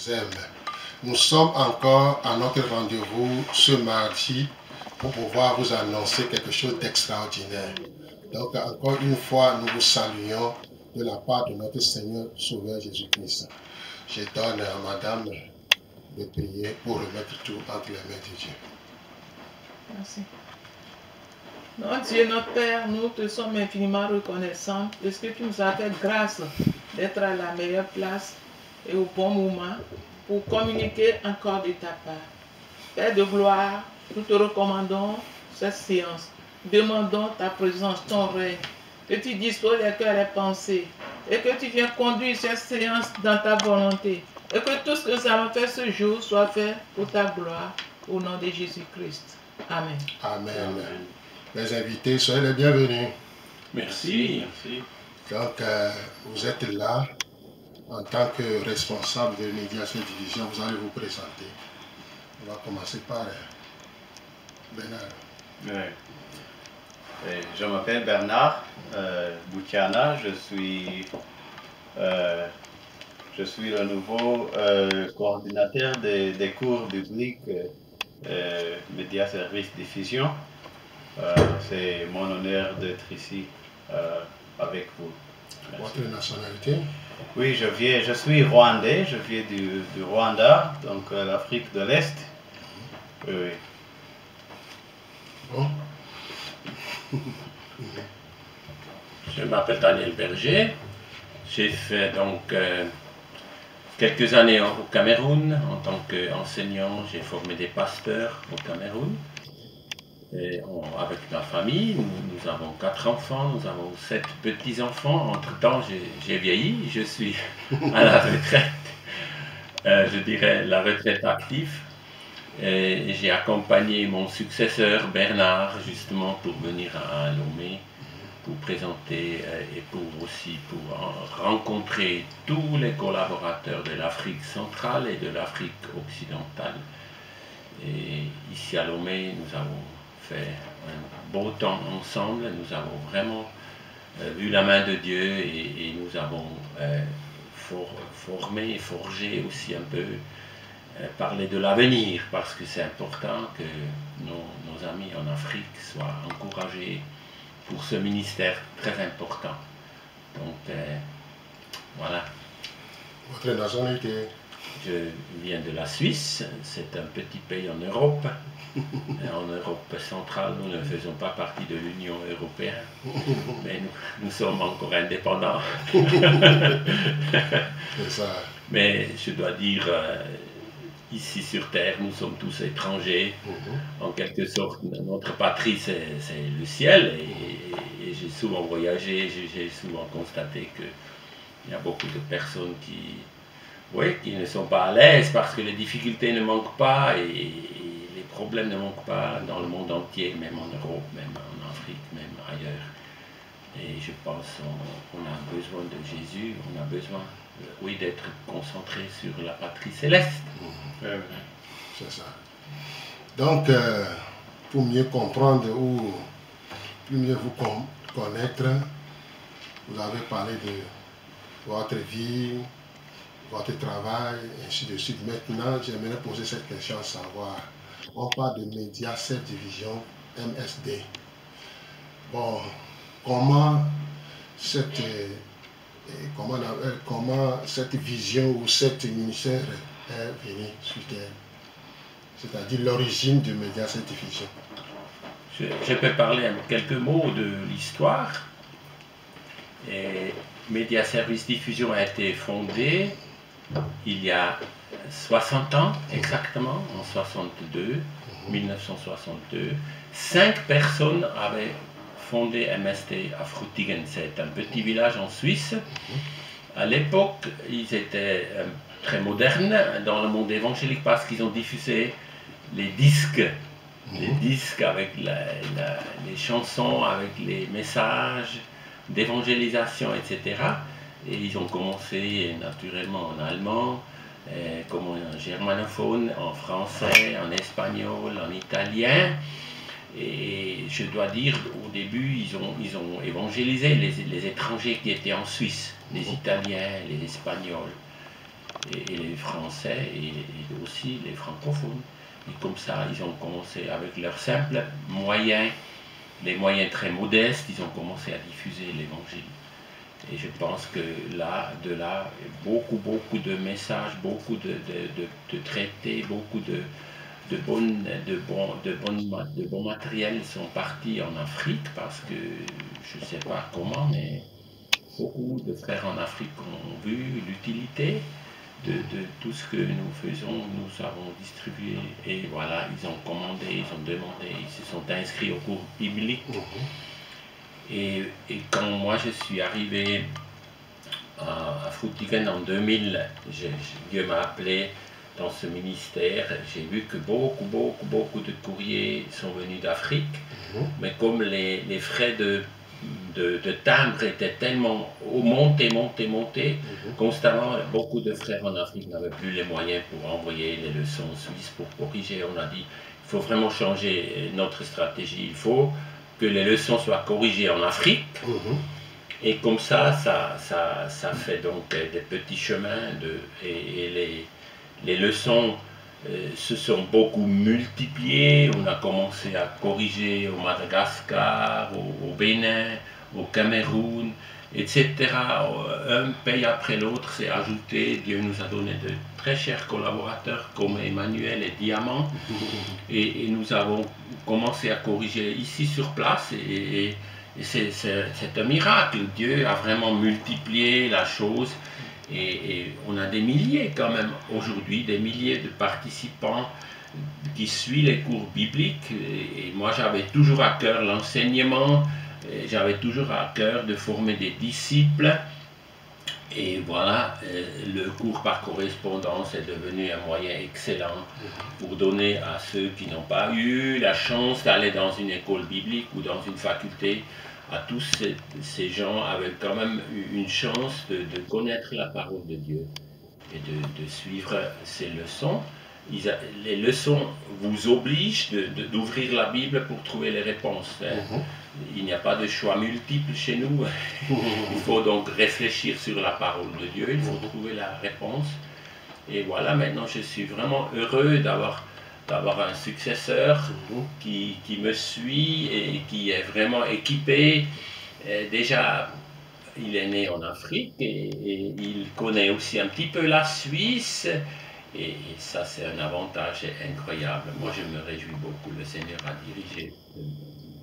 qu'ils aiment. Nous sommes encore à notre rendez-vous ce mardi pour pouvoir vous annoncer quelque chose d'extraordinaire. Donc, encore une fois, nous vous saluons de la part de notre Seigneur Sauveur Jésus-Christ. Je donne à Madame de prier pour remettre tout entre les mains de Dieu. Merci. Notre Dieu, notre Père, nous te sommes infiniment reconnaissants de ce que tu nous as fait grâce d'être à la meilleure place et au bon moment pour communiquer encore de ta part. Père de gloire, nous te recommandons cette séance. Demandons ta présence, ton règne, que tu disposes les cœurs et les pensées et que tu viennes conduire cette séance dans ta volonté et que tout ce que nous allons faire ce jour soit fait pour ta gloire au nom de Jésus-Christ. Amen. Amen. Amen. Les invités, soyez les bienvenus. Merci. Merci. Donc, vous êtes là en tant que responsable de médiation division. Vous allez vous présenter. On va commencer par Bernard. Oui. Je m'appelle Bernard Boutiana. Je suis le nouveau coordinateur des cours bibliques Média Service Diffusion. C'est mon honneur d'être ici avec vous. Merci. Votre nationalité? Oui, je suis rwandais, je viens du Rwanda, donc l'Afrique de l'Est. Oui. Bon. Je m'appelle Daniel Berger. J'ai fait donc quelques années au Cameroun en tant qu'enseignant. J'ai formé des pasteurs au Cameroun. Et avec ma famille, nous avons 4 enfants, nous avons 7 petits-enfants. Entre-temps, j'ai vieilli, je suis à la retraite, je dirais la retraite active. Et j'ai accompagné mon successeur Bernard justement pour venir à Lomé, pour présenter et pour rencontrer tous les collaborateurs de l'Afrique centrale et de l'Afrique occidentale. Et ici à Lomé, nous avons fait un beau temps ensemble, nous avons vraiment vu la main de Dieu et nous avons formé et forgé aussi un peu, parler de l'avenir, parce que c'est important que nos amis en Afrique soient encouragés pour ce ministère très important. Donc voilà. Votre nationalité? Je viens de la Suisse, c'est un petit pays en Europe. En Europe centrale, nous ne faisons pas partie de l'Union européenne, mais nous sommes encore indépendants. C'est ça. Mais je dois dire, ici sur Terre, nous sommes tous étrangers. En quelque sorte, notre patrie, c'est le ciel. Et j'ai souvent voyagé, j'ai souvent constaté qu'il y a beaucoup de personnes qui ne sont pas à l'aise parce que les difficultés ne manquent pas et les problèmes ne manquent pas dans le monde entier, même en Europe, même en Afrique, même ailleurs. Et je pense qu'on a besoin de Jésus, on a besoin, d'être concentré sur la patrie céleste. C'est ça. Donc, pour mieux comprendre ou pour mieux vous connaître, vous avez parlé de votre vie, votre travail, ainsi de suite. Maintenant, j'aimerais poser cette question à savoir, on parle de Média Division, MSD. Bon, comment cette vision ou cette ministère est venue sur Terre? C'est-à-dire l'origine de Média Division. Je peux parler quelques mots de l'histoire. Média Service Diffusion a été fondé il y a 60 ans exactement, en 1962. 5 personnes avaient fondé MSD à Frutigen. C'est un petit village en Suisse. À l'époque, ils étaient très modernes dans le monde évangélique parce qu'ils ont diffusé les disques avec les chansons, avec les messages d'évangélisation, etc. Et ils ont commencé naturellement en allemand, comme en germanophone, en français, en espagnol, en italien. Et je dois dire, au début, ils ont évangélisé les étrangers qui étaient en Suisse, les Italiens, les Espagnols. et les Français et aussi les francophones. Et comme ça, ils ont commencé avec leurs simples moyens, les moyens très modestes, ils ont commencé à diffuser l'évangile. Et je pense que là, de là, beaucoup de messages, beaucoup de traités, beaucoup de bons matériels sont partis en Afrique parce que je ne sais pas comment, mais beaucoup de frères en Afrique ont vu l'utilité de tout ce que nous faisons. Nous avons distribué et voilà, ils ont commandé, ils ont demandé, ils se sont inscrits au cours biblique. Et quand moi je suis arrivé à Frutigen en 2000, Dieu m'a appelé dans ce ministère. J'ai vu que beaucoup de courriers sont venus d'Afrique, mais comme les frais de timbre étaient tellement montés, constamment, beaucoup de frères en Afrique n'avaient plus les moyens pour envoyer les leçons suisses pour corriger. On a dit, il faut vraiment changer notre stratégie, il faut que les leçons soient corrigées en Afrique, et comme ça fait donc des petits chemins, et les leçons se sont beaucoup multipliées. On a commencé à corriger au Madagascar, au Bénin, au Cameroun, etc. Un pays après l'autre s'est ajouté. Dieu nous a donné de très chers collaborateurs comme Emmanuel et Diamant, et nous avons commencé à corriger ici sur place, et c'est un miracle. Dieu a vraiment multiplié la chose, et on a des milliers quand même aujourd'hui, des milliers de participants qui suivent les cours bibliques. Et moi j'avais toujours à cœur l'enseignement, j'avais toujours à cœur de former des disciples. Et voilà, le cours par correspondance est devenu un moyen excellent pour donner à ceux qui n'ont pas eu la chance d'aller dans une école biblique ou dans une faculté. À tous ces gens avaient quand même eu une chance de connaître la parole de Dieu et de suivre ces leçons. Les leçons vous obligent d'ouvrir la Bible pour trouver les réponses. Il n'y a pas de choix multiples chez nous. Il faut donc réfléchir sur la parole de Dieu, il faut trouver la réponse. Et voilà, maintenant je suis vraiment heureux d'avoir un successeur qui me suit et qui est vraiment équipé. Déjà, il est né en Afrique et il connaît aussi un petit peu la Suisse. Et ça, c'est un avantage incroyable. Moi, je me réjouis beaucoup. Le Seigneur a dirigé.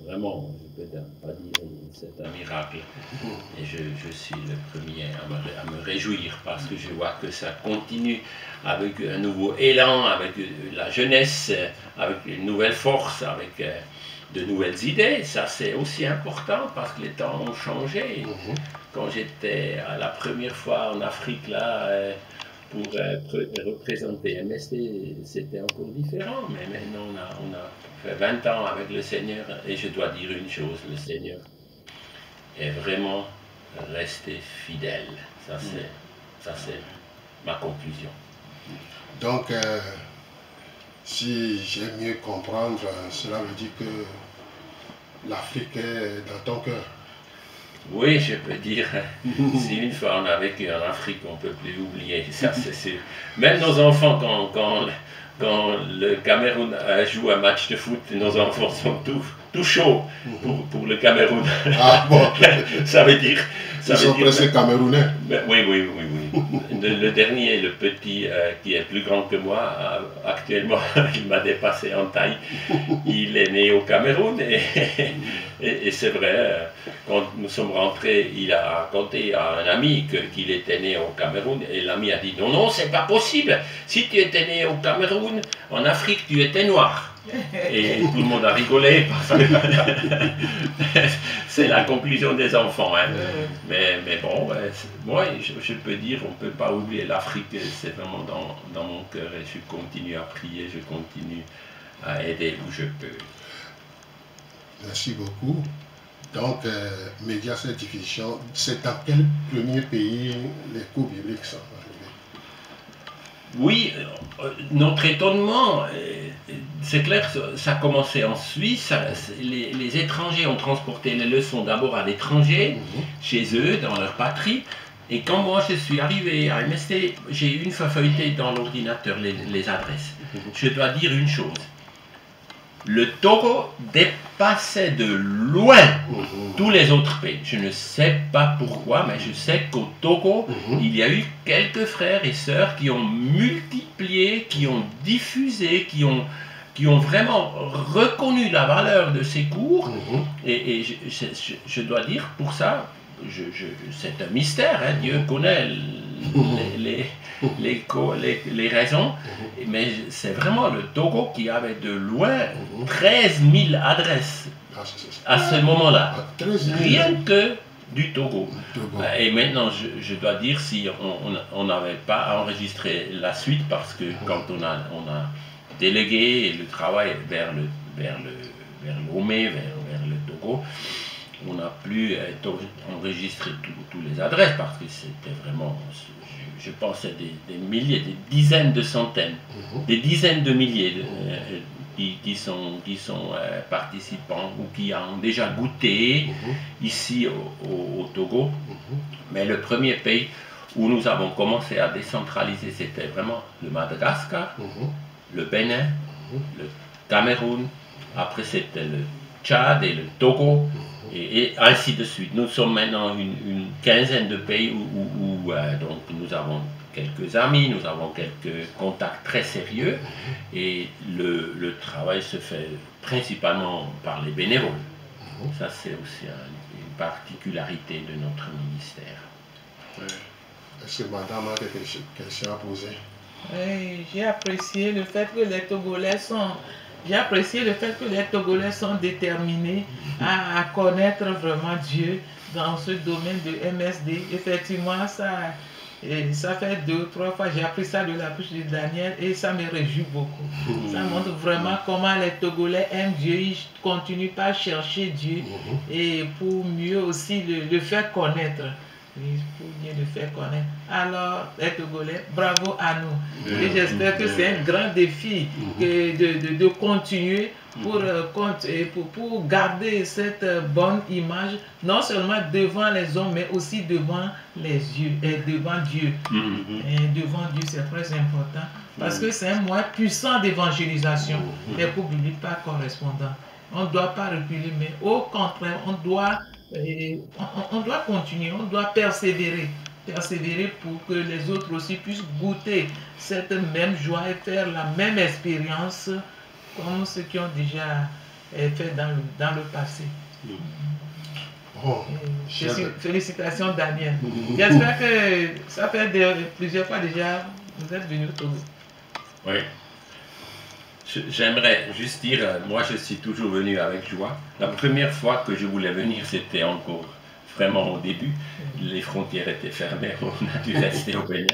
Vraiment, je ne peux pas dire, c'est un miracle. Et je suis le premier à me réjouir parce que je vois que ça continue avec un nouveau élan, avec la jeunesse, avec une nouvelle force, avec de nouvelles idées. Ça, c'est aussi important parce que les temps ont changé. Quand j'étais la première fois en Afrique, là, pour représenter MST, c'était encore différent. Mais maintenant, on a fait 20 ans avec le Seigneur, et je dois dire une chose, le Seigneur est vraiment resté fidèle. Ça, c'est ma conclusion. Donc, si j'aime mieux comprendre, cela veut dire que l'Afrique est dans ton cœur. Oui, je peux dire, si une fois on a vécu en Afrique, on ne peut plus oublier, ça c'est sûr. Même nos enfants, quand le Cameroun joue un match de foot, nos enfants sont tout chauds pour le Cameroun. Ah bon. Ça veut dire... Ils sont presque camerounais. Oui. Le dernier, le petit, qui est plus grand que moi, actuellement, il m'a dépassé en taille. Il est né au Cameroun, et c'est vrai, quand nous sommes rentrés, il a raconté à un ami qu'il était né au Cameroun, et l'ami a dit non, c'est pas possible. Si tu étais né au Cameroun, en Afrique, tu étais noir. Et tout le monde a rigolé parce que c'est la conclusion des enfants. Hein. Mais bon, moi je peux dire, on ne peut pas oublier l'Afrique, c'est vraiment dans mon cœur, et je continue à prier, je continue à aider où je peux. Merci beaucoup. Donc, Média Certification, c'est dans quel premier pays les cours bibliques sont arrivés? Oui, notre étonnement, c'est clair, ça a commencé en Suisse. Les étrangers ont transporté les leçons d'abord à l'étranger, chez eux, dans leur patrie. Et quand moi je suis arrivé à MST, j'ai une fois feuilleté dans l'ordinateur les adresses. Je dois dire une chose. Le Togo dépassait de loin tous les autres pays. Je ne sais pas pourquoi, mais je sais qu'au Togo, il y a eu quelques frères et sœurs qui ont multiplié, qui ont diffusé, qui ont vraiment reconnu la valeur de ces cours. Et je dois dire, pour ça, c'est un mystère. Hein. Dieu connaît les raisons, mais c'est vraiment le Togo qui avait de loin 13 000 adresses à ce moment-là. Rien que du Togo. Et maintenant, je dois dire si on n'avait pas enregistré la suite, parce que quand on a délégué le travail vers Lomé, vers le Togo, on n'a plus enregistré tous les adresses, parce que c'était vraiment, je pensais des milliers, des dizaines de centaines, des dizaines de milliers qui sont participants ou qui ont déjà goûté ici au Togo. Mais le premier pays où nous avons commencé à décentraliser, c'était vraiment le Madagascar, le Bénin, le Cameroun, après c'était le Tchad et le Togo, et ainsi de suite. Nous sommes maintenant une quinzaine de pays où donc nous avons quelques amis, nous avons quelques contacts très sérieux, et le travail se fait principalement par les bénévoles. Ça, c'est aussi une particularité de notre ministère. Est-ce que madame a quelque question à poser? Oui, j'ai apprécié le fait que les Togolais sont... J'ai apprécié le fait que les Togolais sont déterminés à connaître vraiment Dieu dans ce domaine de MSD. Effectivement, ça fait 2 ou 3 fois, j'ai appris ça de la bouche de Daniel, et ça me réjouit beaucoup. Ça montre vraiment comment les Togolais aiment Dieu, ils continuent pas à chercher Dieu, et pour mieux aussi le faire connaître. Pour bien le faire connaître. Alors, les Togolais, bravo à nous. Et j'espère que c'est un grand défi de continuer pour garder cette bonne image, non seulement devant les hommes, mais aussi devant les yeux, et devant Dieu. Et devant Dieu, c'est très important, parce que c'est un moyen puissant d'évangélisation. Les couples bibliques pas correspondants. On ne doit pas reculer, mais au contraire, on doit continuer, on doit persévérer pour que les autres aussi puissent goûter cette même joie et faire la même expérience comme ceux qui ont déjà fait dans le passé. Félicitations Daniel. J'espère que ça fait plusieurs fois déjà vous êtes venu au Togo. Oui. J'aimerais juste dire, moi je suis toujours venu avec joie. La première fois que je voulais venir, c'était encore vraiment au début. Les frontières étaient fermées, on a dû rester au Bénin.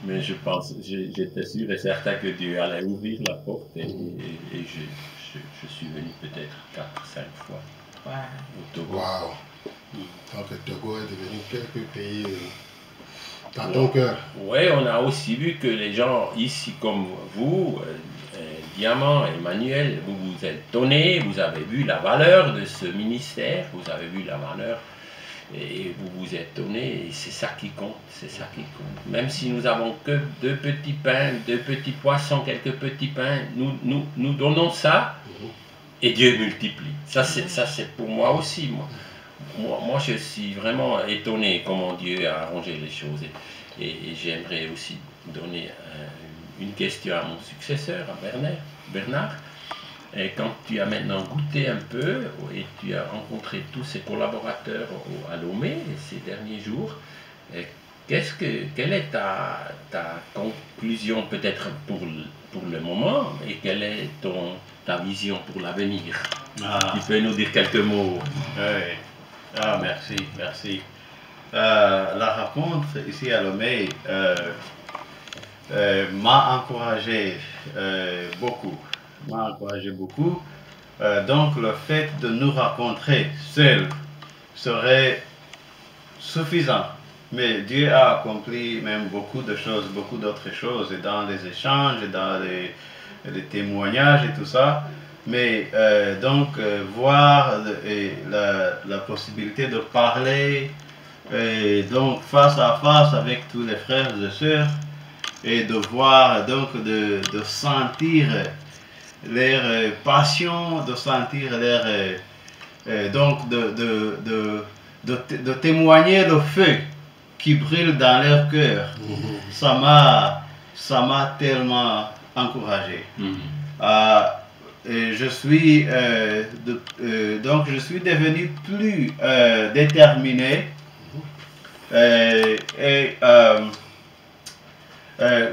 Mais je pense, j'étais sûr et certain que Dieu allait ouvrir la porte, et je suis venu peut-être 4-5 fois au Togo. Waouh! Donc le Togo est devenu quelques pays dans ton cœur. Oui, on a aussi vu que les gens ici comme vous, Diamant, Emmanuel, vous vous êtes donné, vous avez vu la valeur de ce ministère, vous avez vu la valeur, et vous vous êtes donné, et c'est ça qui compte, c'est ça qui compte. Même si nous avons que 2 petits pains, 2 petits poissons, quelques petits pains, nous donnons ça, et Dieu multiplie. Ça c'est pour moi aussi. Moi je suis vraiment étonné comment Dieu a arrangé les choses, et j'aimerais aussi donner une question à mon successeur, à Bernard. Et quand tu as maintenant goûté un peu et tu as rencontré tous ces collaborateurs à Lomé ces derniers jours, quelle est ta conclusion peut-être pour le moment, et quelle est ta vision pour l'avenir? Tu peux nous dire quelques mots? Oui. Merci. La rencontre ici à Lomé m'a encouragé beaucoup. Donc le fait de nous rencontrer seuls serait suffisant. Mais Dieu a accompli même beaucoup d'autres choses, et dans les échanges, et dans les témoignages et tout ça. Mais voir la possibilité de parler et donc face à face avec tous les frères et sœurs, et de voir, donc de sentir leur passion, de sentir leur, donc de témoigner le feu qui brûle dans leur cœur. Ça m'a tellement encouragé. Et je suis donc je suis devenu plus déterminé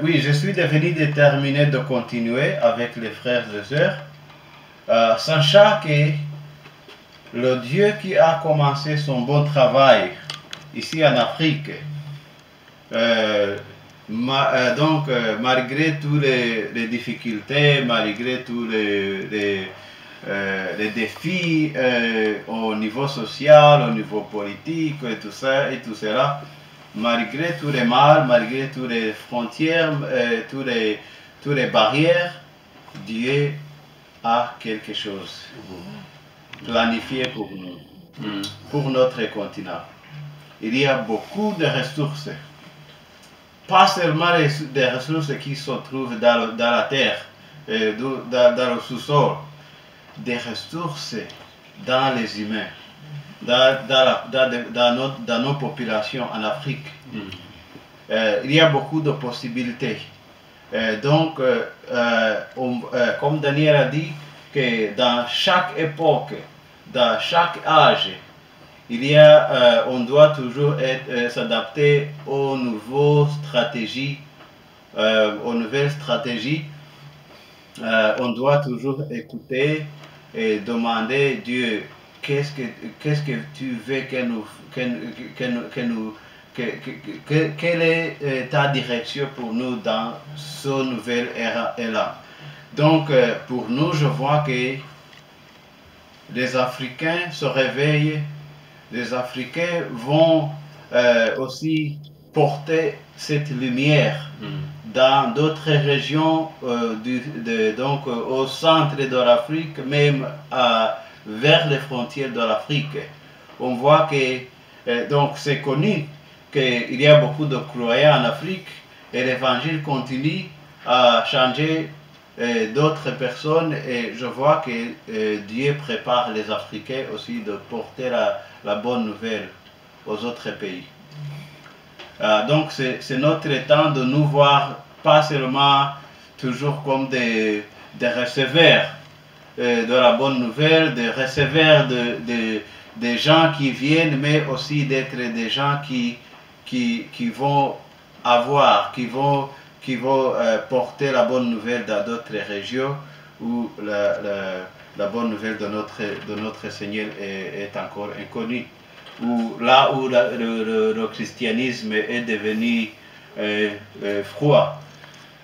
oui, je suis devenu déterminé de continuer avec les frères et sœurs, sachant que le Dieu qui a commencé son bon travail ici en Afrique, malgré toutes les difficultés, malgré tous les défis au niveau social, au niveau politique et tout ça et tout cela, malgré tous les mal, malgré toutes les frontières, toutes les barrières, Dieu a quelque chose planifié pour nous, pour notre continent. Il y a beaucoup de ressources, pas seulement des ressources qui se trouvent dans la terre, dans le sous-sol, des ressources dans les humains, dans nos populations en Afrique. Il y a beaucoup de possibilités. Donc, comme Daniel a dit, que dans chaque époque, dans chaque âge, on doit toujours s'adapter aux nouvelles stratégies. On doit toujours écouter et demander Dieu, qu'est-ce que tu veux quelle est ta direction pour nous dans ce nouvel ère-là. Donc, pour nous, je vois que les Africains se réveillent, les Africains vont aussi porter cette lumière dans d'autres régions, donc au centre de l'Afrique, même vers les frontières de l'Afrique. On voit que, donc c'est connu qu'il y a beaucoup de croyants en Afrique et l'évangile continue à changer d'autres personnes, et je vois que Dieu prépare les Africains aussi de porter la bonne nouvelle aux autres pays. Donc c'est notre temps de nous voir pas seulement toujours comme des receveurs de la bonne nouvelle, des receveurs des gens qui viennent, mais aussi d'être des gens qui vont avoir, qui vont porter la bonne nouvelle dans d'autres régions où la bonne nouvelle de notre Seigneur est encore inconnue. Là où le christianisme est devenu froid,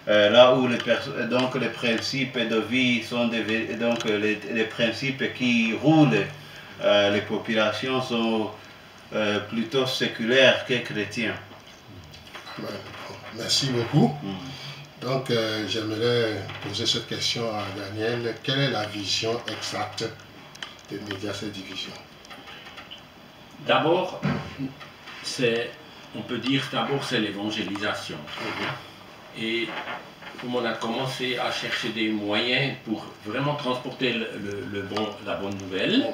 là où les principes de vie sont devenus, donc les principes qui roulent les populations sont plutôt séculaires que chrétiens. Merci beaucoup. Donc, j'aimerais poser cette question à Daniel. Quelle est la vision exacte de Mediaset Division? D'abord, on peut dire d'abord c'est l'évangélisation. Et comme on a commencé à chercher des moyens pour vraiment transporter la bonne nouvelle,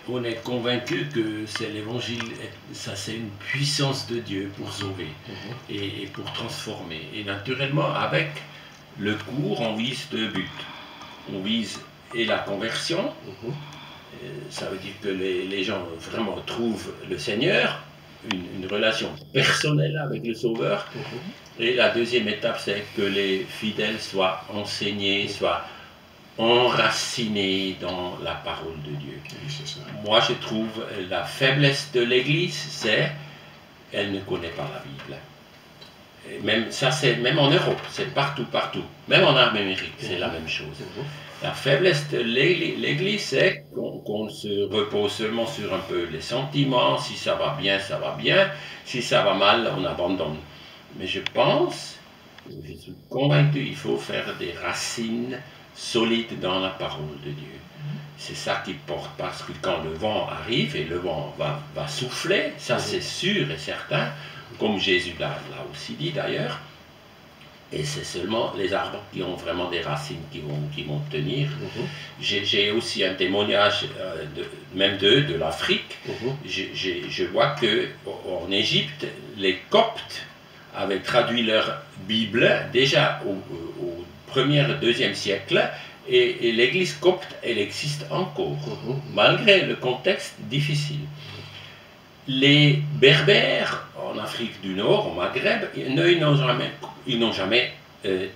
on est convaincu que c'est l'évangile, ça c'est une puissance de Dieu pour sauver et pour transformer. Et naturellement, avec le cours, on vise deux buts. On vise et la conversion, ça veut dire que les gens vraiment trouvent le Seigneur, une relation personnelle avec le Sauveur. Et la deuxième étape, c'est que les fidèles soient enseignés, soient enracinés dans la parole de Dieu. Moi, je trouve la faiblesse de l'Église, c'est qu'elle ne connaît pas la Bible. Et même ça, c'est même en Europe, c'est partout. Même en Amérique, c'est la même chose. La faiblesse de l'Église, c'est qu'on se repose seulement sur un peu les sentiments. Si ça va bien, ça va bien. Si ça va mal, on abandonne. Mais je pense, je suis convaincu, il faut faire des racines solides dans la parole de Dieu. c'est ça qui porte, parce que quand le vent arrive, et le vent va souffler, ça c'est sûr et certain, comme Jésus l'a aussi dit d'ailleurs, et c'est seulement les arbres qui ont vraiment des racines qui vont tenir. J'ai aussi un témoignage, même de l'Afrique. Je vois qu'en Égypte, les Coptes avaient traduit leur Bible déjà au 1er, 2e siècle, et l'église copte, elle existe encore, malgré le contexte difficile. Les Berbères en Afrique du Nord, au Maghreb, ils n'ont jamais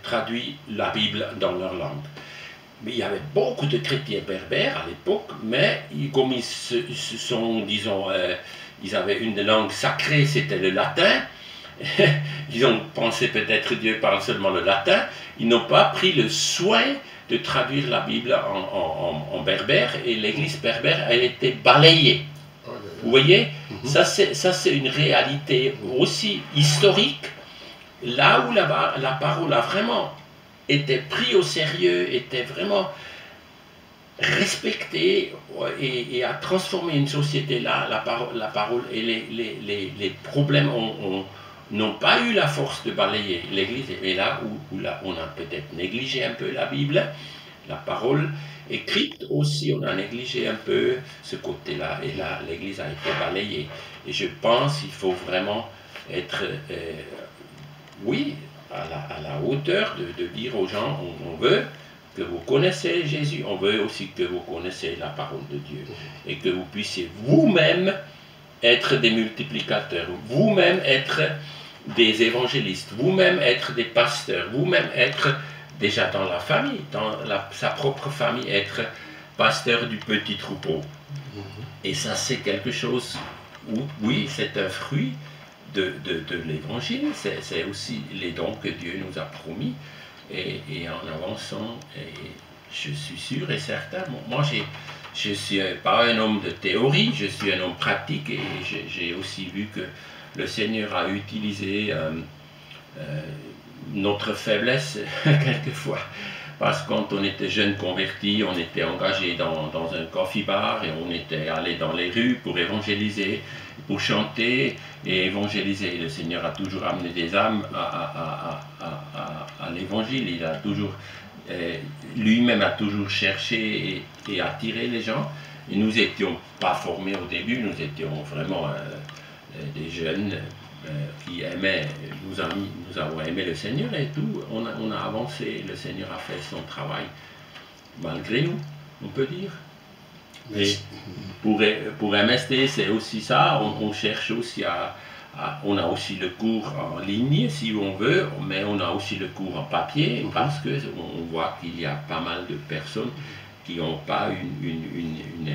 traduit la Bible dans leur langue. Mais il y avait beaucoup de chrétiens berbères à l'époque, mais comme ils sont, disons, ils avaient une langue sacrée, c'était le latin. Ils ont pensé peut-être Dieu parle seulement le latin. Ils n'ont pas pris le soin de traduire la Bible en berbère, et l'église berbère a été balayée. Vous voyez, ça c'est une réalité aussi historique, là où la parole a vraiment été prise au sérieux, était vraiment respectée et a transformé une société là, la parole et les problèmes n'ont pas eu la force de balayer l'Église, et là où on a peut-être négligé un peu la Bible, la parole écrite aussi, on a négligé un peu ce côté-là, et là l'Église a été balayée. Et je pense qu'il faut vraiment être, oui, à la hauteur de dire aux gens, on veut que vous connaissez Jésus, on veut aussi que vous connaissez la parole de Dieu, et que vous puissiez vous-même être des multiplicateurs, vous-même être des évangélistes, vous-même être des pasteurs, vous-même être déjà dans la famille, dans sa propre famille, être pasteur du petit troupeau. Et ça, c'est quelque chose où, oui, c'est un fruit de l'évangile, c'est aussi les dons que Dieu nous a promis, et en avançant, et je suis sûr et certain, moi je ne suis pas un homme de théorie, je suis un homme pratique, et j'ai aussi vu que le Seigneur a utilisé notre faiblesse quelquefois, parce que quand on était jeune converti, on était engagé dans un coffee bar, et on était allé dans les rues pour évangéliser, pour chanter et évangéliser. Le Seigneur a toujours amené des âmes à l'évangile. Il a toujours, lui-même a toujours cherché et attiré les gens. Et nous n'étions pas formés au début, nous étions vraiment des jeunes qui aimaient, nous avons aimé le Seigneur, et tout, on a avancé, le Seigneur a fait son travail, malgré nous, on peut dire. Et pour MST, c'est aussi ça, on cherche aussi on a aussi le cours en ligne, si on veut, mais on a aussi le cours en papier, parce qu'on voit qu'il y a pas mal de personnes qui n'ont pas une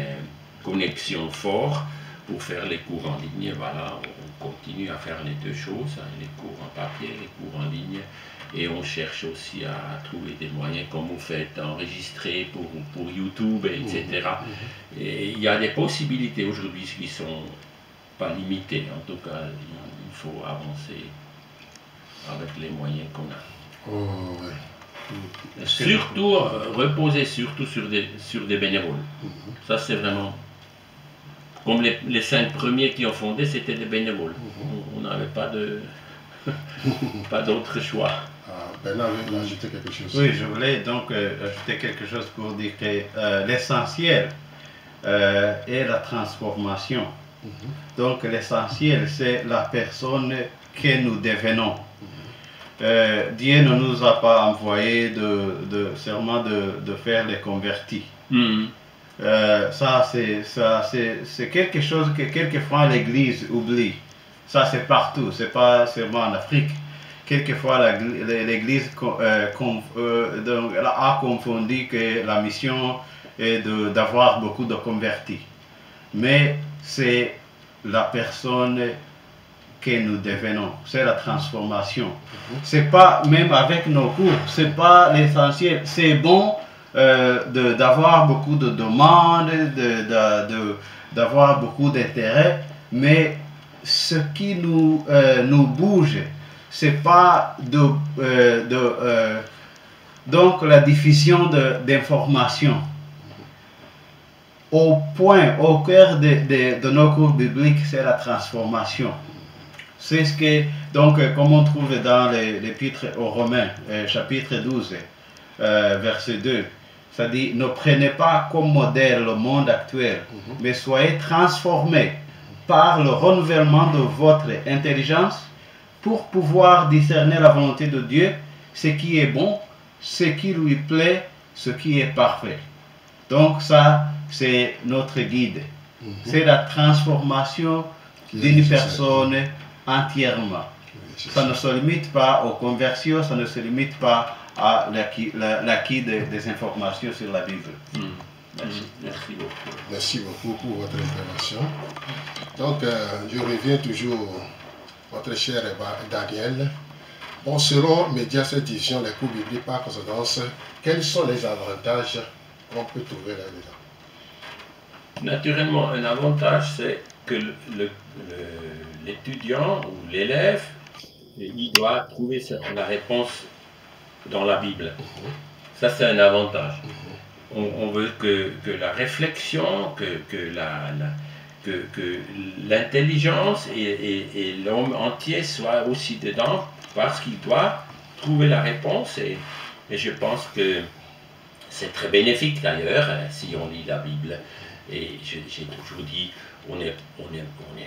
connexion forte pour faire les cours en ligne. Voilà, on continue à faire les deux choses, les cours en papier, les cours en ligne, et on cherche aussi à trouver des moyens, comme vous faites, enregistrer pour YouTube, etc. Et il y a des possibilités aujourd'hui qui ne sont pas limitées. En tout cas, il faut avancer avec les moyens qu'on a. Oh, ouais. Surtout, reposer surtout sur des bénévoles. Ça, c'est vraiment... Comme les 5 premiers qui ont fondé, c'était des bénévoles. On n'avait pas d'autre choix. Bernard veut ajouter quelque chose. Oui, je voulais donc ajouter quelque chose pour dire que l'essentiel est la transformation. Donc l'essentiel, c'est la personne que nous devenons. Dieu ne nous a pas envoyé seulement de faire les convertis. Ça, c'est quelque chose que quelquefois l'Église oublie. Ça, c'est partout, c'est pas seulement en Afrique. Quelquefois, l'Église a confondu que la mission est d'avoir beaucoup de convertis. Mais c'est la personne que nous devenons, c'est la transformation. C'est pas, même avec nos cours, c'est pas l'essentiel. C'est bon d'avoir beaucoup de demandes, d'avoir beaucoup d'intérêt, mais ce qui nous bouge, c'est pas donc la diffusion d'informations. au point, au cœur de nos cours bibliques, c'est la transformation. C'est ce que, donc, comme on trouve dans l'épître aux Romains, chapitre 12, verset 2, ça dit, ne prenez pas comme modèle le monde actuel, mais soyez transformés par le renouvellement de votre intelligence pour pouvoir discerner la volonté de Dieu, ce qui est bon, ce qui lui plaît, ce qui est parfait. Donc ça, c'est notre guide. C'est la transformation d'une personne entièrement. Ça ne se limite pas aux conversions, ça ne se limite pas à l'acquis des informations sur la Bible. Merci beaucoup. Merci beaucoup pour votre intervention. Donc, je reviens toujours, votre cher Daniel. Bon, selon Médias cette division, les cours bibliques par conséquence, quels sont les avantages qu'on peut trouver là-dedans? Naturellement, un avantage, c'est que l'étudiant ou l'élève, il doit trouver la réponse dans la Bible. Ça, c'est un avantage. On veut que la réflexion, que l'intelligence et l'homme entier soient aussi dedans, parce qu'il doit trouver la réponse. Et je pense que c'est très bénéfique d'ailleurs, si on lit la Bible. Et j'ai toujours dit, on est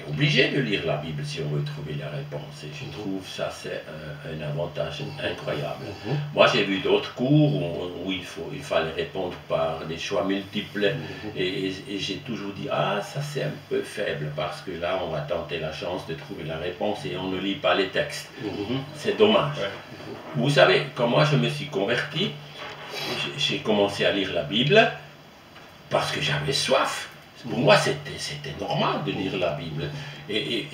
obligé de lire la Bible si on veut trouver la réponse. Et je trouve ça c'est un avantage incroyable. Moi j'ai vu d'autres cours où il fallait répondre par des choix multiples. Et j'ai toujours dit, ah ça c'est un peu faible parce que là on va tenter la chance de trouver la réponse et on ne lit pas les textes. C'est dommage. Vous savez, quand moi je me suis converti, j'ai commencé à lire la Bible parce que j'avais soif. Pour moi, c'était normal de lire la Bible. Et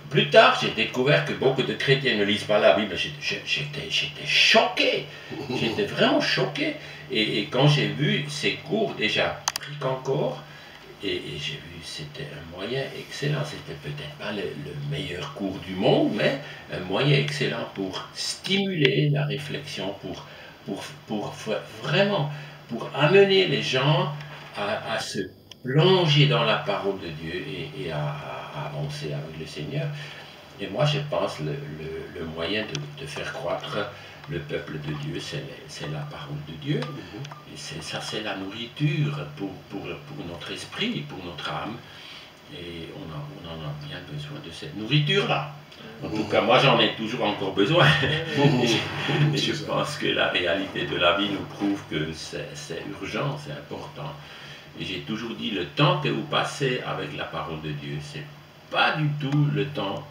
plus tard, j'ai découvert que beaucoup de chrétiens ne lisent pas la Bible. J'étais choqué. J'étais vraiment choqué. Et quand j'ai vu ces cours, déjà pris encore, et j'ai vu c'était un moyen excellent. C'était peut-être pas le meilleur cours du monde, mais un moyen excellent pour stimuler la réflexion, pour vraiment, pour amener les gens à se plonger dans la parole de Dieu et à avancer avec le Seigneur. Et moi, je pense le moyen de faire croître le peuple de Dieu, c'est la parole de Dieu. Et ça, c'est la nourriture pour notre esprit, pour notre âme. Et on en a bien besoin de cette nourriture-là. En tout cas, moi, j'en ai toujours encore besoin. Et je pense que la réalité de la vie nous prouve que c'est urgent, c'est important. Et j'ai toujours dit, le temps que vous passez avec la parole de Dieu, c'est pas du tout le temps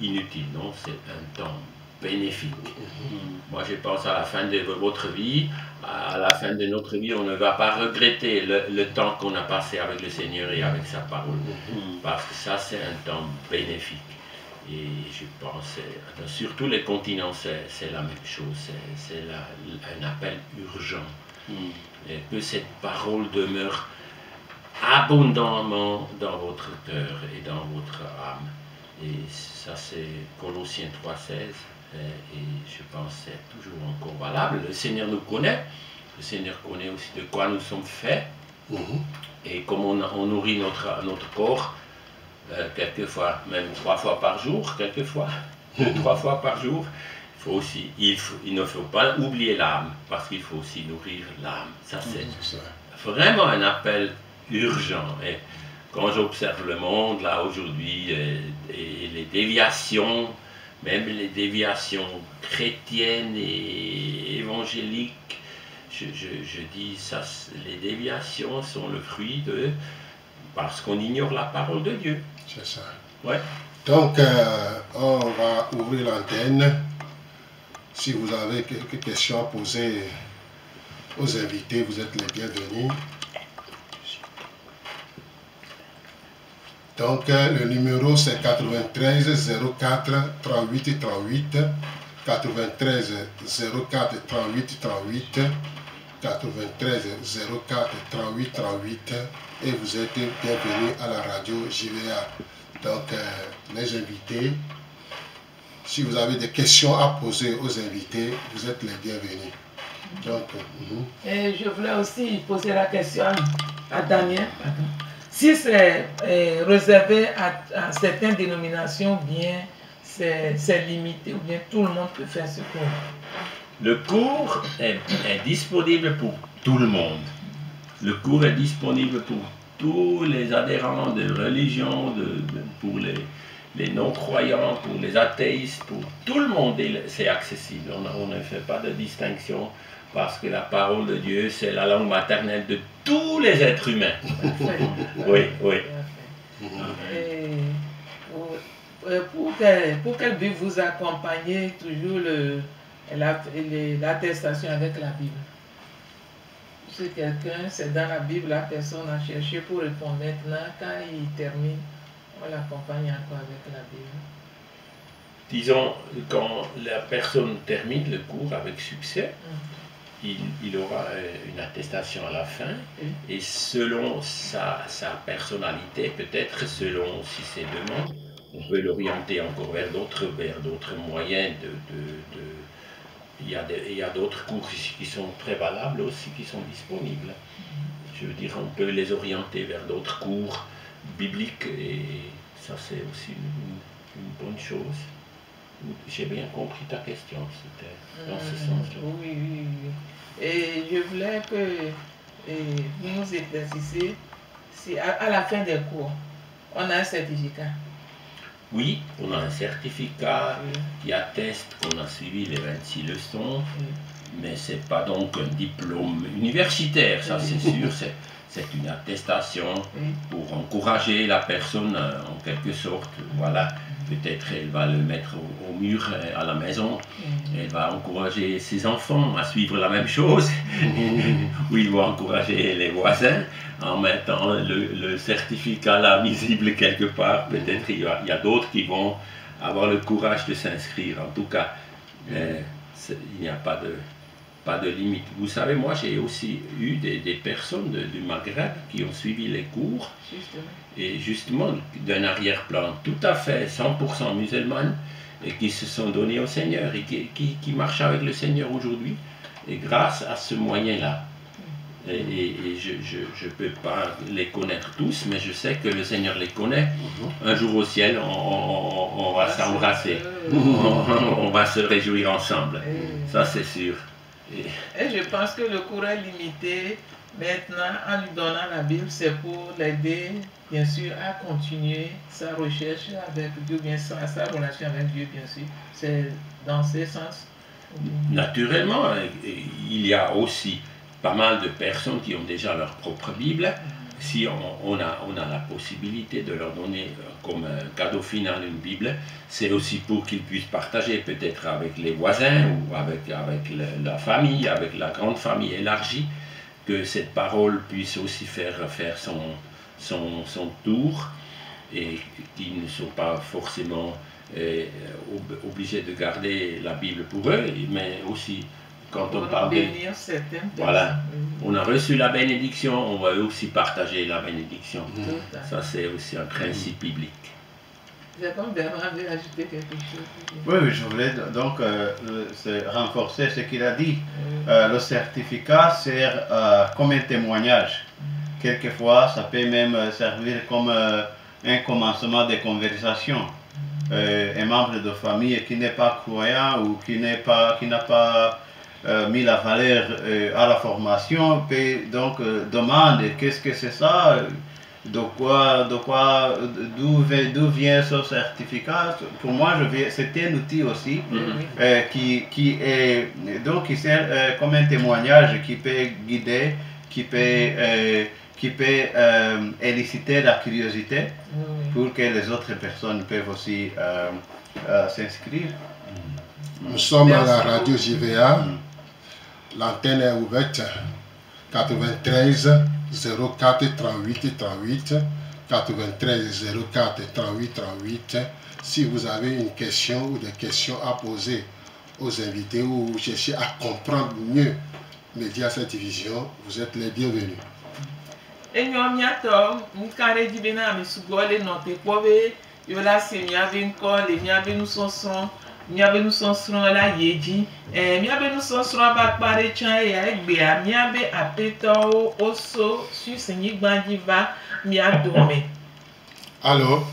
inutile, non, c'est un temps bénéfique. Moi, je pense à la fin de votre vie, à la fin de notre vie, on ne va pas regretter le temps qu'on a passé avec le Seigneur et avec sa parole, parce que ça, c'est un temps bénéfique. Et je pense, sur tous les continents, c'est la même chose, c'est un appel urgent. Et que cette parole demeure abondamment dans votre cœur et dans votre âme. Et ça, c'est Colossiens 3,16. Et je pense que c'est toujours encore valable. Le Seigneur nous connaît. Le Seigneur connaît aussi de quoi nous sommes faits. Et comme on nourrit notre corps, quelquefois, même 3 fois par jour, quelquefois, 3 fois par jour, il ne faut pas oublier l'âme, parce qu'il faut aussi nourrir l'âme. Ça, c'est vraiment un appel urgent. Et quand j'observe le monde, là, aujourd'hui, et les déviations, même les déviations chrétiennes et évangéliques, je dis, ça, les déviations sont le fruit parce qu'on ignore la parole de Dieu. C'est ça. Ouais. Donc, on va ouvrir l'antenne. Si vous avez quelques questions à poser aux invités, vous êtes les bienvenus. Donc, le numéro c'est 93 04 38 38, 93 04 38 38, 93 04 38 38, et vous êtes bienvenus à la radio JVA. Donc, les invités, si vous avez des questions à poser aux invités, vous êtes les bienvenus. Donc, Et je voulais aussi poser la question à Daniel, pardon. Si c'est réservé à certaines dénominations, bien c'est limité, ou bien tout le monde peut faire ce cours. Le cours est disponible pour tout le monde. Le cours est disponible pour tous les adhérents de religion, pour les non-croyants, pour les athéistes, pour tout le monde, c'est accessible. On ne fait pas de distinction parce que la parole de Dieu, c'est la langue maternelle de tous les êtres humains. Oui, oui. Et pour quel but vous accompagnez toujours l'attestation avec la Bible? Si quelqu'un, c'est dans la Bible, la personne a cherché pour répondre. Maintenant, quand il termine, on l'accompagne encore avec la Bible. Disons, quand la personne termine le cours avec succès, il aura une attestation à la fin, et selon sa personnalité, peut-être selon si c'est demande, on peut l'orienter encore vers d'autres moyens il y a d'autres cours qui sont très valables aussi, qui sont disponibles. Je veux dire, on peut les orienter vers d'autres cours bibliques, et ça c'est aussi une bonne chose. J'ai bien compris ta question, c'était dans ce sens-là. Oui, oui, oui. Et je voulais que vous nous éclaircissiez si à la fin des cours, on a un certificat. Oui, on a un certificat qui atteste qu'on a suivi les 26 leçons, mais ce n'est pas donc un diplôme universitaire, ça c'est sûr, c'est une attestation pour encourager la personne en quelque sorte. Voilà, peut-être elle va le mettre au mur à la maison, elle va encourager ses enfants à suivre la même chose, ou il va encourager les voisins en mettant le certificat là visible quelque part. Peut-être il y a d'autres qui vont avoir le courage de s'inscrire. En tout cas, il n'y a pas de limite. Vous savez, moi j'ai aussi eu des personnes du Maghreb qui ont suivi les cours, et justement d'un arrière-plan tout à fait 100% musulmane, et qui se sont donnés au Seigneur, et qui marchent avec le Seigneur aujourd'hui, et grâce à ce moyen-là. Et je ne peux pas les connaître tous, mais je sais que le Seigneur les connaît. Un jour au ciel, on va s'embrasser, on va se réjouir ensemble, ça c'est sûr. Et je pense que le cours est limité. Maintenant, en lui donnant la Bible, c'est pour l'aider, bien sûr, à continuer sa recherche avec Dieu, bien sûr, sa relation avec Dieu, bien sûr. C'est dans ce sens. Naturellement, il y a aussi pas mal de personnes qui ont déjà leur propre Bible. Si on a la possibilité de leur donner comme un cadeau final une Bible, c'est aussi pour qu'ils puissent partager peut-être avec les voisins ou avec la famille, avec la grande famille élargie, que cette parole puisse aussi faire son tour, et qu'ils ne sont pas forcément obligés de garder la Bible pour eux, mais aussi quand on parle de... Voilà, on a reçu la bénédiction, on va aussi partager la bénédiction. Ça, c'est aussi un principe biblique. Bernard veut ajouter quelque chose. Oui, je voulais donc renforcer ce qu'il a dit. Le certificat sert comme un témoignage. Quelquefois, ça peut même servir comme un commencement de conversation. Un membre de famille qui n'est pas croyant ou qui n'a pas mis la valeur à la formation peut donc demander qu'est-ce que c'est ça, d'où vient ce certificat. Pour moi, c'est un outil aussi qui sert comme un témoignage qui peut guider, qui peut éliciter la curiosité pour que les autres personnes peuvent aussi s'inscrire. Nous sommes à la radio JVA. L'antenne est ouverte 93 04 38 38 93 04 38 38. Si vous avez une question ou des questions à poser aux invités ou vous cherchez à comprendre mieux Média cette division, vous êtes les bienvenus. Et nous avons un carré de bena, mais sous le noté, yola c'est miavé encore, les miavé nous sont miabe nusɔsrɔ̃ la yi dzi miabe nusɔsrɔ̃ ƒe akpa ɖe tsã ya egbea miabe aƒetɔwo woso Suisse nyigba dzi va mia dome. Alors,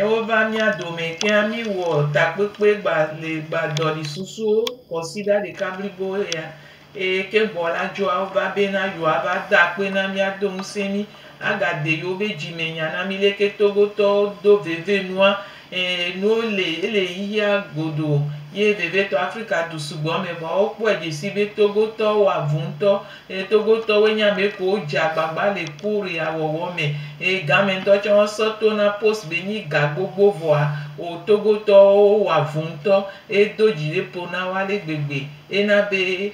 wova mia dome ke mi wɔ takpekpe le gbadɔɖi susuwo kɔsida ɖeka blibo ya ke gbɔ la dzɔa wova bena yewoava da akpe na mia do ŋusẽ mi agade yewo be dzimenya na mi leke togotɔwo do veve nua nuwo ele yiyia godo ye vevetɔ Afrika du sugbɔ me vɔ wokpɔe dze si be togotɔwo wɔ avu ŋutɔ togotɔwoe nye ame kewo dze agbagba le kuria wɔwɔ me game ŋutɔ tsɛ wɔsɔ to na post be nyi ga gbogbo vɔa togotɔwo wɔ avu ŋutɔ edo dzi ɖe ƒo na wa le gbegbe ena be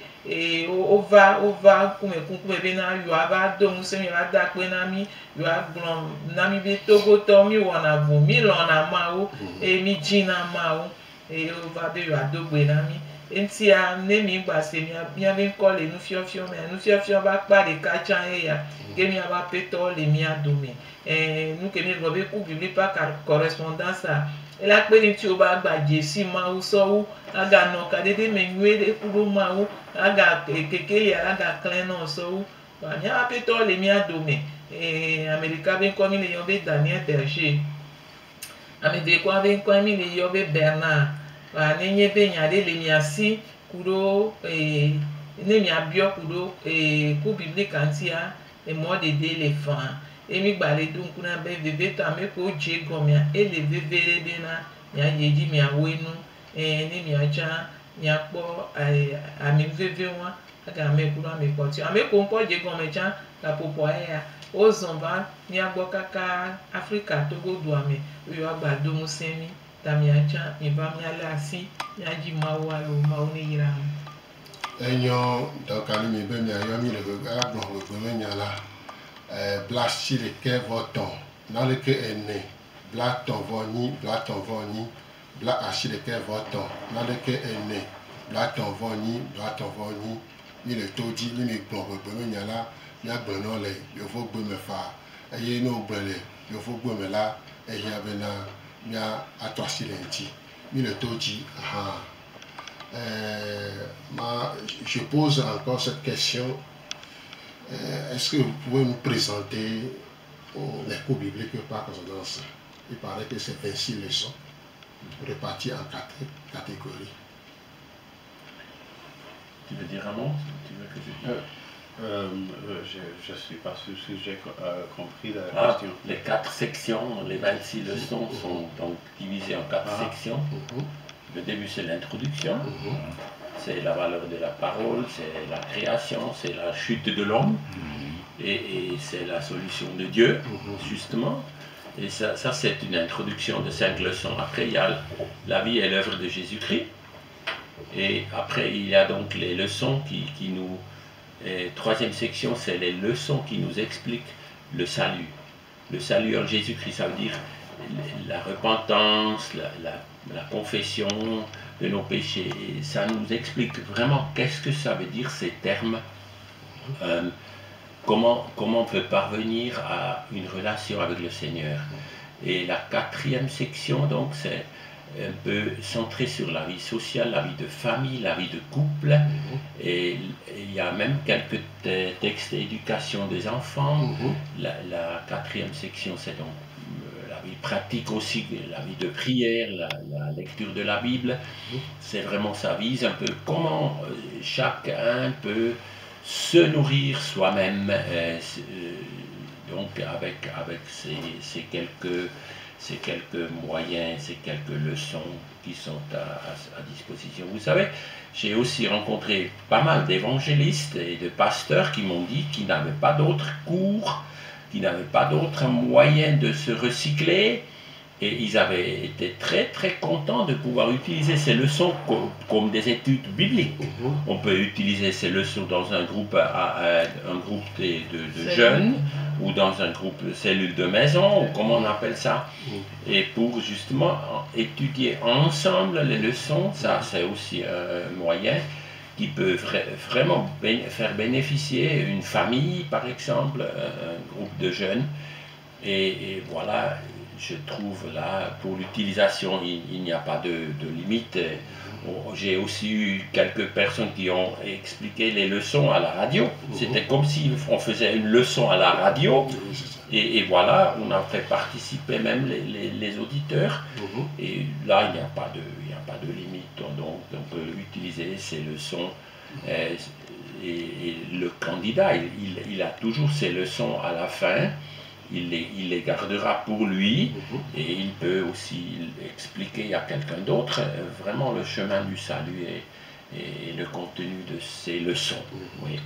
wova ŋkume bena yewoava do ŋusẽ mi yewoava da akpe na mi yewoagblɔ na mi be togotɔwo mi wɔna vu mi lɔ̃na Mawu mi dzina Mawu wova be yewoado gbe na mi eŋutia ne mi gba se miabe ŋkɔ le nufiɔfiɔ mea nufiɔfiɔ ƒe akpa ɖeka tsã eya ke miabe aƒetɔwo le mia dome nu ke mi gblɔ be ku bibli ƒe correspondance ela kpe ɖe ŋuti wo ba gba dze si Mawu sɔwu aganɔ kaɖeɖe me nyuie ɖe ku ɖo Mawu aga keke ya aga klẽ nɔ sɔwu miabe aƒetɔwo le mia dome Amerika be ŋkɔ mi le yɔ be Daniel Berger Amedekwa be ŋkɔ mi le yɔ be Bernard nenye be nya ɖe le mia si ku ɖo ne miabiɔ ku ɖo ku biblika ŋutia mɔɖeɖe le faa mi gba le do ŋku na be vevetɔ ame kewo dze gɔmea ele veve ɖe bena miayi dzi miawoe nu ne miatsã miakpɔ ami veve wa aga ame ku ɖo ame kpɔtɔ ame kewo ŋkpɔ dze gɔme tsã gaƒoƒoa eya wozɔ va miagbɔ kaka Afrika Togodua me yewoagba do ŋusẽ mi ta miatsã miva mialé asi miadzi Mawu alo Mawu ne yra mi. enyo donc ali mi be miayɔ mi le agblɔ gbemenya la bla 85 na leke ene bla 9 bla 9 bla 85 na leke ene bla 9 bla 9 mi le to dzi mi gblɔ gbemenya la miagblɔ nɔ le yevogbe me fa eye ne wogblɔ le yevogbe me la ehia bena mia atɔ asi le ŋuti mi le to dzi je pose encore cette question. Est-ce que vous pouvez nous présenter les cours bibliques par correspondance? Il paraît que c'est 26 leçons réparties en 4 catégories. Tu veux dire un mot? Tu veux que je ne suis pas sûr si j'ai compris la question. Les 4 sections, les 26 leçons sont donc divisées en 4 sections. Le début, c'est l'introduction. C'est la valeur de la parole, c'est la création, c'est la chute de l'homme, et c'est la solution de Dieu, justement. Et ça c'est une introduction de 5 leçons. Après, il y a la vie et l'œuvre de Jésus-Christ. Et après, il y a donc les leçons qui nous... Et troisième section, c'est les leçons qui nous expliquent le salut. Le salut en Jésus-Christ, ça veut dire la repentance, la confession de nos péchés. Et ça nous explique vraiment qu'est-ce que ça veut dire ces termes, comment on peut parvenir à une relation avec le Seigneur. Et la quatrième section, donc, c'est un peu centré sur la vie sociale, la vie de famille, la vie de couple. Et il y a même quelques textes d'éducation des enfants. La quatrième section, c'est donc la vie pratique aussi, la vie de prière, la lecture de la Bible. C'est vraiment, ça vise un peu comment chacun peut se nourrir soi-même, donc avec ces quelques moyens, ces quelques leçons qui sont à disposition. Vous savez, j'ai aussi rencontré pas mal d'évangélistes et de pasteurs qui m'ont dit qu'ils n'avaient pas d'autres cours, qu'ils n'avaient pas d'autres moyens de se recycler, et ils avaient été très très contents de pouvoir utiliser ces leçons comme des études bibliques. On peut utiliser ces leçons dans un groupe de jeunes, ou dans un groupe cellule de maison, ou comment on appelle ça, et pour justement étudier ensemble les leçons. Ça c'est aussi un moyen qui peut vraiment faire bénéficier une famille, par exemple, un groupe de jeunes. Et voilà, je trouve là, pour l'utilisation, il n'y a pas de limite. J'ai aussi eu quelques personnes qui ont expliqué les leçons à la radio. C'était comme si on faisait une leçon à la radio. Et voilà, on a fait participer même les auditeurs. Et là, il n'y a pas de limite. Donc, on peut utiliser ces leçons. Et le candidat, il a toujours ses leçons à la fin. Il les gardera pour lui et il peut aussi expliquer à quelqu'un d'autre vraiment le chemin du salut et le contenu de ses leçons. Oui.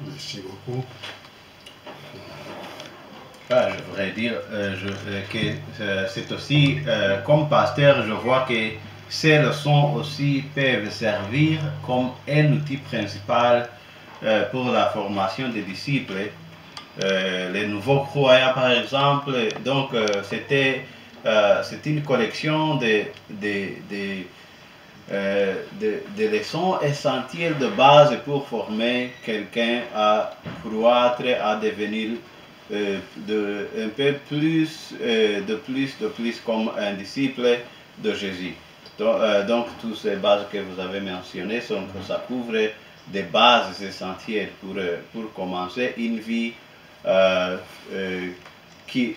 Merci beaucoup. Je voudrais dire que c'est aussi, comme pasteur, je vois que ces leçons aussi peuvent servir comme un outil principal pour la formation des disciples. Les nouveaux croyants, par exemple, donc c'est une collection de leçons essentielles de base pour former quelqu'un à croître, à devenir un peu plus, de plus comme un disciple de Jésus. Donc toutes ces bases que vous avez mentionnées, ça couvre des bases essentielles pour commencer une vie qui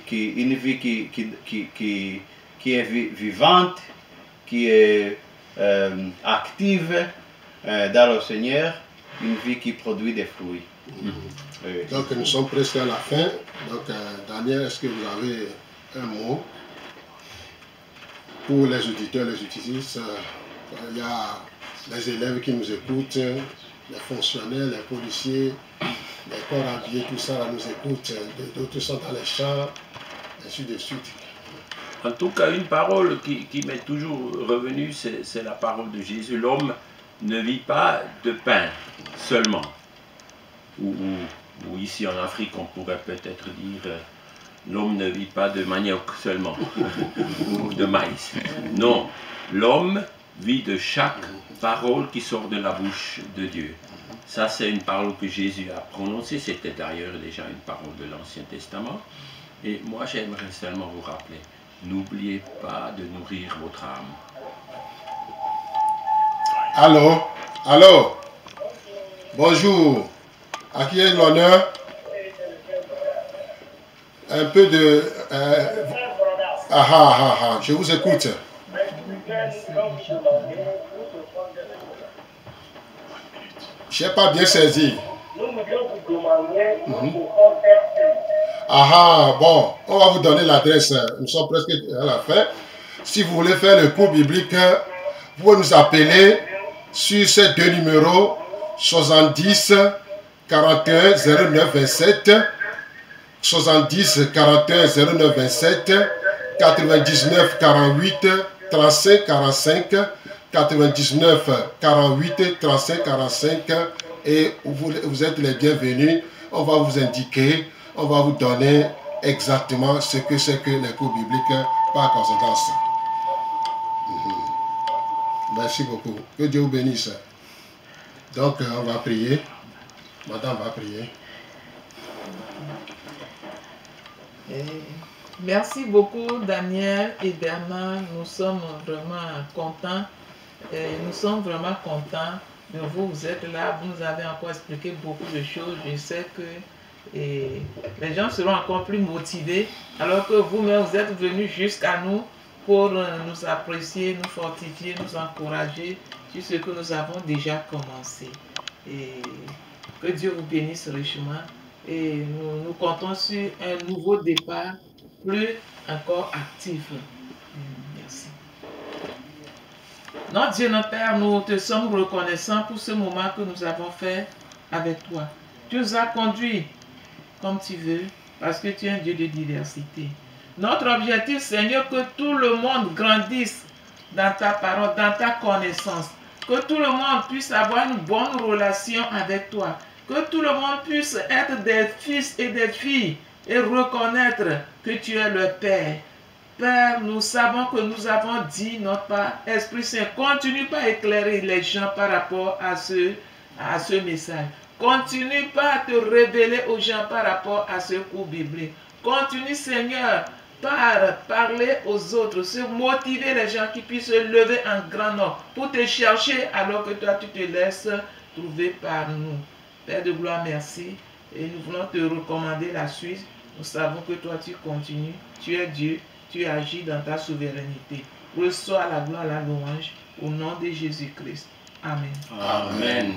est vivante, qui est active dans le Seigneur, une vie qui produit des fruits. Donc nous sommes presque à la fin. Donc Daniel, est-ce que vous avez un mot pour les auditeurs, les auditrices? Il y a les élèves qui nous écoutent, les fonctionnaires, les policiers, les corps habillés, tout ça là, nous écoutent, d'autres sont dans les champs, ainsi de suite. En tout cas, une parole qui m'est toujours revenue, c'est la parole de Jésus. L'homme ne vit pas de pain seulement. Ou ici en Afrique, on pourrait peut-être dire l'homme ne vit pas de manioc seulement, ou de maïs. Non, l'homme vit de chaque parole qui sort de la bouche de Dieu. Ça, c'est une parole que Jésus a prononcée. C'était d'ailleurs déjà une parole de l'Ancien Testament. Et moi, j'aimerais seulement vous rappeler, n'oubliez pas de nourrir votre âme. Allô, bonjour. À qui est l'honneur? Un peu de... je vous écoute. Je n'ai pas bien saisi. Bon, on va vous donner l'adresse. Nous sommes presque à la fin. Si vous voulez faire le cours biblique, vous pouvez nous appeler sur ces deux numéros 70 41 09 27, 70 41 09 27, 99 48 35 45, 99 48 35 45, et vous êtes les bienvenus. On va vous indiquer, on va vous donner exactement ce que c'est que les cours bibliques par conséquence. Merci beaucoup. Que Dieu vous bénisse. Donc, on va prier. Madame va prier. Merci beaucoup, Daniel et Bernard. Nous sommes vraiment contents. Nous sommes vraiment contents de vous. Vous êtes là. Vous nous avez encore expliqué beaucoup de choses. Je sais que les gens seront encore plus motivés. Alors que vous-même, vous êtes venus jusqu'à nous pour nous apprécier, nous fortifier, nous encourager sur ce que nous avons déjà commencé. Et que Dieu vous bénisse richement. Et nous comptons sur un nouveau départ plus encore actif. Merci. Notre Dieu, notre Père, nous te sommes reconnaissants pour ce moment que nous avons fait avec toi. Tu nous as conduits comme tu veux, parce que tu es un Dieu de diversité. Notre objectif, Seigneur, que tout le monde grandisse dans ta parole, dans ta connaissance. Que tout le monde puisse avoir une bonne relation avec toi. Que tout le monde puisse être des fils et des filles et reconnaître que tu es le Père. Père, nous savons que nous avons dit, notre Père, Esprit Saint, continue pas à éclairer les gens par rapport à ce message. Continue pas à te révéler aux gens par rapport à ce cours biblique. Continue, Seigneur, par parler aux autres, se motiver les gens qui puissent se lever en grand nombre pour te chercher alors que toi tu te laisses trouver par nous. Père de gloire, merci. Et nous voulons te recommander la Suisse. Nous savons que toi tu continues, tu es Dieu, tu agis dans ta souveraineté. Reçois la gloire, la louange au nom de Jésus-Christ. Amen. Amen.